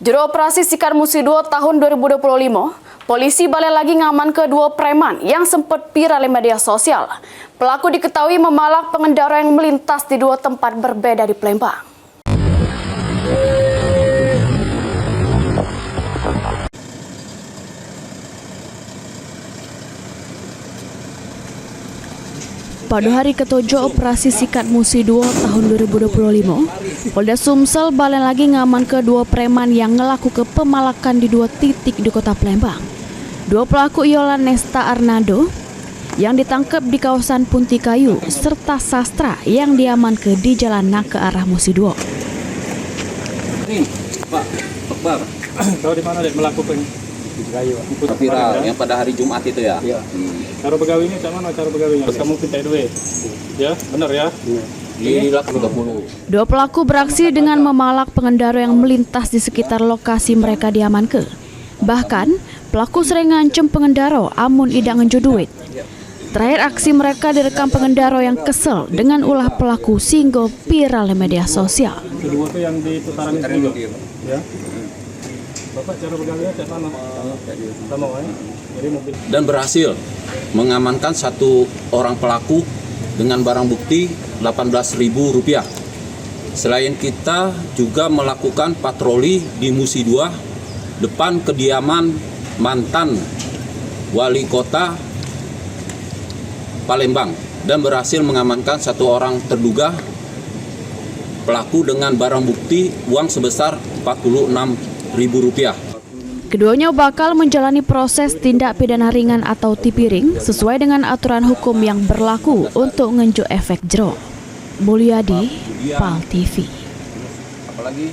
Juru operasi Sikat Musi 2 tahun 2025, polisi balik lagi ngaman kedua preman yang sempat viral di media sosial. Pelaku diketahui memalak pengendara yang melintas di dua tempat berbeda di Palembang. Pada hari ketujuh operasi Sikat Musi 2 tahun 2025, Polda Sumsel balik lagi ngaman kedua preman yang ngelakukan pemalakan di dua titik di kota Palembang. Dua pelaku ialah Nesta Arnado yang ditangkap di kawasan Puntikayu serta Sastra yang diamankan di jalan ke arah Musi 2. Ini Pak Akbar, tahu di mana dia melakukan viral yang pada hari Jumat itu ya? Iya. Cara begawinya cak mana cara begawinya? Pas kamu pintai duit. Ya, benar ya? Di Lak 30. Dua pelaku beraksi dengan memalak pengendara yang melintas di sekitar lokasi mereka diamankan. Bahkan, pelaku sering ngancem pengendara amun idak ngejo duit. Terakhir aksi mereka direkam pengendara yang kesel dengan ulah pelaku sehingga viral di media sosial. Kedua itu yang di putaran itu. Ya. Bapak cara begawinya cak mana? Sama ya? Jadi mobil. Dan berhasil mengamankan satu orang pelaku dengan barang bukti Rp18.000. Selain kita juga melakukan patroli di Musi 2 depan kediaman mantan wali kota Palembang dan berhasil mengamankan satu orang terduga pelaku dengan barang bukti uang sebesar Rp46.000. Keduanya bakal menjalani proses tindak pidana ringan atau tipiring sesuai dengan aturan hukum yang berlaku untuk ngenjuk efek jero. Mulyadi, PAL TV. Apalagi